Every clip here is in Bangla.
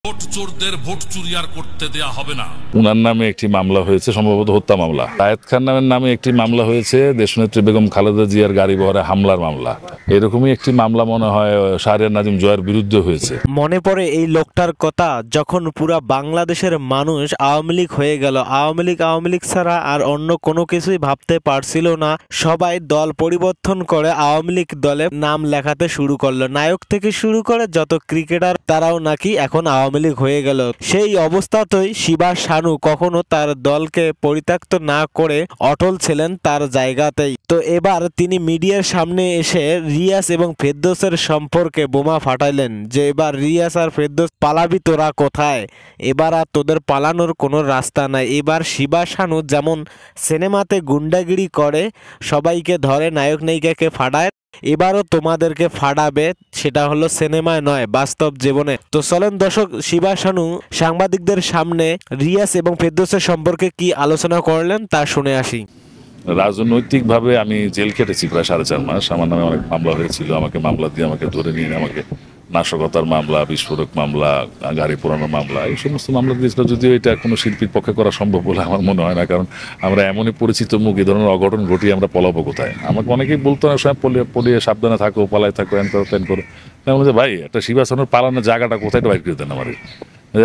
ভোট চোরদের ভোট চুরি আর করতে দেয়া হবে না। উনার নামে একটি মামলা হয়েছে, সম্ভবত হত্যা মামলা। রায়েত খান নামে একটি মামলা হয়েছে, দেশনেত্রী বেগম খালেদা জিয়ার গাড়ি বহরে হামলার মামলা। এরকমই একটি মামলা মনে হয় শাহরিয়ার নাজিম জয়ের বিরুদ্ধে হয়েছে। মনে পড়ে এই লোকটার কথা, যখন পুরা বাংলাদেশের মানুষ আওয়ামী লীগ হয়ে গেল। আওয়ামী লীগ ছাড়া আর অন্য কোনো কিছুই ভাবতে পারছিল না। সবাই দল পরিবর্তন করে আওয়ামী লীগ দলে নাম লেখাতে শুরু করলো। নায়ক থেকে শুরু করে যত ক্রিকেটার তারাও নাকি এখন আওয়ামী লীগ হয়ে গেল। সেই অবস্থাতেই শিবা শানু কখনো তার দলকে পরিত্যক্ত না করে অটল ছিলেন তার জায়গাতেই। তো এবার তিনি মিডিয়ার সামনে এসে রিয়াজ এবং ফেরদৌসের সম্পর্কে বোমা ফাটাইলেন যে এবার রিয়াজ আর ফেরদৌস পালাবি তোরা কোথায়, এবার আর তোদের পালানোর কোনো রাস্তা নাই। এবার শিবা শানু যেমন সিনেমাতে গুন্ডাগিরি করে, সবাইকে ধরে নায়ক নায়িকাকে ফাটায়, এবারও তোমাদেরকে ফাটাবে, সেটা হলো সিনেমায় নয়, বাস্তব জীবনে। তো চলেন দর্শক, শিবা শানু সাংবাদিকদের সামনে রিয়াজ এবং ফেরদৌসের সম্পর্কে কি আলোচনা করলেন তা শুনে আসি। রাজনৈতিকভাবে আমি জেল কেটেছি প্রায় 4.5 মাস। আমার নামে অনেক মামলা হয়েছিল, আমাকে মামলা দিয়ে আমাকে ধরে নিয়ে আমাকে নাশকতার মামলা, বিস্ফোরক মামলা, গাড়ি পোড়ানোর মামলা, এই সমস্ত মামলা দিয়েছিল। যদিও এটা কোনো শিল্পীর পক্ষে করা সম্ভব বলে আমার মনে হয় না, কারণ আমরা এমনই পরিচিত মুখ, এই ধরনের অঘটন ঘটিয়ে আমরা পলাবো কোথায়। আমাকে অনেকেই বলতো না সময় পলিয়ে সাবধানে থাকো, পালায় থাকো, এন করো তেন করো। বলছে ভাই, একটা শিবা শানুর পালানোর জায়গাটা কোথায় বাইর করে দেন আমার,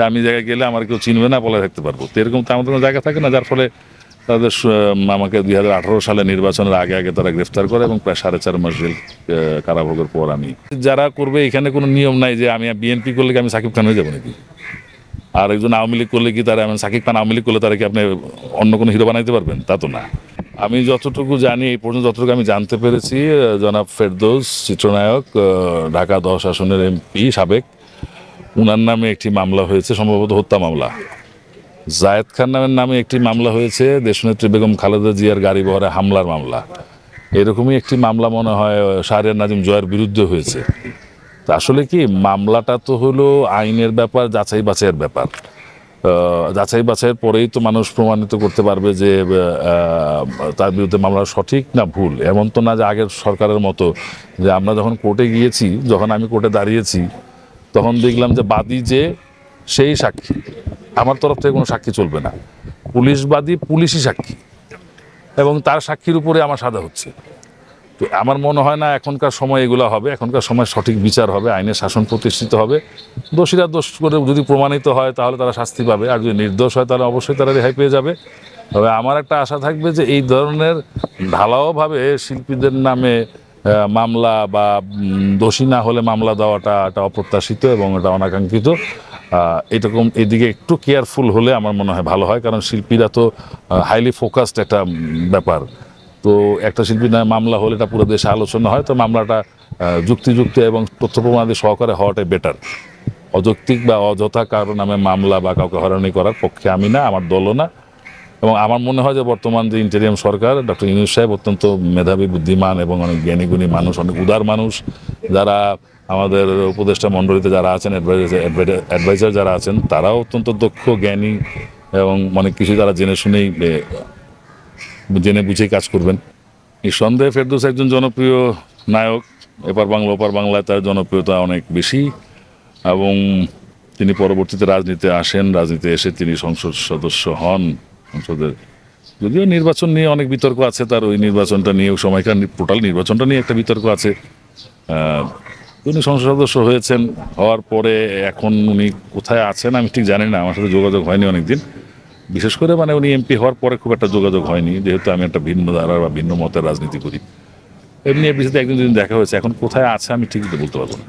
আমি জায়গায় গেলে আমার কেউ চিনবে না, পলায় থাকতে পারবো। তো এরকম তো আমাদের কোনো জায়গা থাকে না, যার ফলে তাদের আমাকে 2018 সালে নির্বাচনের আগে তারা গ্রেফতার করে এবং প্রায় 4.5 মাস জেল কারাভোগের পর আমি যারা করবে, এখানে কোনো নিয়ম নাই যে আমি বিএনপি করলে কি আমি সাকিব খান হয়ে যাবো নাকি, আর একজন আওয়ামী লীগ করলে কি তারা সাকিব খান আওয়ামী লীগ করলে তারা কি আপনি অন্য কোনো হিরো বানাইতে পারবেন, তা তো না। আমি যতটুকু জানি, এই পর্যন্ত যতটুকু আমি জানতে পেরেছি, জনাব ফেরদৌস চিত্রনায়ক, ঢাকা 10 আসনের এমপি সাবেক, উনার নামে একটি মামলা হয়েছে, সম্ভবত হত্যা মামলা। রায়েত খান নামে একটি মামলা হয়েছে, দেশনেত্রী বেগম খালেদা জিয়ার গাড়ি বহরে হামলার মামলা। এরকমই একটি মামলা মনে হয় শাহরিয়ার নাজিম জয়ের বিরুদ্ধে হয়েছে। তা আসলে কি, মামলাটা তো হলো আইনের ব্যাপার, যাচাই বাছাইয়ের ব্যাপার। যাচাই বাছাইয়ের পরেই তো মানুষ প্রমাণিত করতে পারবে যে তার বিরুদ্ধে মামলা সঠিক না ভুল। এমন তো না যে আগের সরকারের মতো যে আমরা যখন কোর্টে গিয়েছি, যখন আমি কোর্টে দাঁড়িয়েছি, তখন দেখলাম যে বাদী যে সেই সাক্ষী, আমার তরফ থেকে কোনো সাক্ষী চলবে না, পুলিশ বাদী, পুলিশই সাক্ষী, এবং তার সাক্ষীর উপরে আমার সাজা হচ্ছে। তো আমার মনে হয় না এখনকার সময় এগুলো হবে। এখনকার সময় সঠিক বিচার হবে, আইনের শাসন প্রতিষ্ঠিত হবে। দোষীরা দোষ করে যদি প্রমাণিত হয় তাহলে তারা শাস্তি পাবে, আর যদি নির্দোষ হয় তাহলে অবশ্যই তারা রেহাই পেয়ে যাবে। তবে আমার একটা আশা থাকবে যে এই ধরনের ঢালাওভাবে শিল্পীদের নামে মামলা বা দোষী না হলে মামলা দেওয়াটা এটা অপ্রত্যাশিত এবং এটা অনাকাঙ্ক্ষিত। এরকম এদিকে একটু কেয়ারফুল হলে আমার মনে হয় ভালো হয়, কারণ শিল্পীরা তো হাইলি ফোকাসড একটা ব্যাপার। তো একটা শিল্পীর নামে মামলা হলে এটা পুরো দেশে আলোচনা হয়। তো মামলাটা যুক্তিযুক্ত এবং তথ্য প্রমাণাদি সহকারে হওয়াটাই বেটার। অযৌক্তিক বা অযথা কারো নামে মামলা বা কাউকে হয়রানি করার পক্ষে আমি না, আমার দলও না। এবং আমার মনে হয় যে বর্তমান যে ইন্টেরিয়াম সরকার, ডক্টর ইউনূস সাহেব অত্যন্ত মেধাবী, বুদ্ধিমান এবং অনেক জ্ঞানীগুণী মানুষ, অনেক উদার মানুষ। যারা আমাদের উপদেষ্টা মণ্ডলীতে যারা আছেন, অ্যাডভাইজার যারা আছেন, তারাও অত্যন্ত দক্ষ, জ্ঞানী এবং অনেক কিছু তারা জেনে বুঝেই কাজ করবেন। নিঃসন্দেহে ফেরদৌস একজন জনপ্রিয় নায়ক, এপার বাংলা ওপার বাংলায় তার জনপ্রিয়তা অনেক বেশি, এবং তিনি পরবর্তীতে রাজনীতিতে আসেন। রাজনীতিতে এসে তিনি সংসদ সদস্য হন। সংসদের যদিও নির্বাচন নিয়ে অনেক বিতর্ক আছে, তার ওই নির্বাচনটা নিয়ে, সময়কার টোটাল নির্বাচনটা নিয়ে একটা বিতর্ক আছে। উনি সংসদ সদস্য হয়েছেন, হওয়ার পরে এখন উনি কোথায় আছেন আমি ঠিক জানি না, আমার সাথে যোগাযোগ হয়নি অনেকদিন। বিশেষ করে উনি এমপি হওয়ার পরে খুব একটা যোগাযোগ হয়নি, যেহেতু আমি একটা ভিন্ন ধারার বা ভিন্ন মতের রাজনীতি করি। এমনি এফডিসিতে একদিন দেখা হয়েছে, এখন কোথায় আছে আমি ঠিক বলতে পারবো না।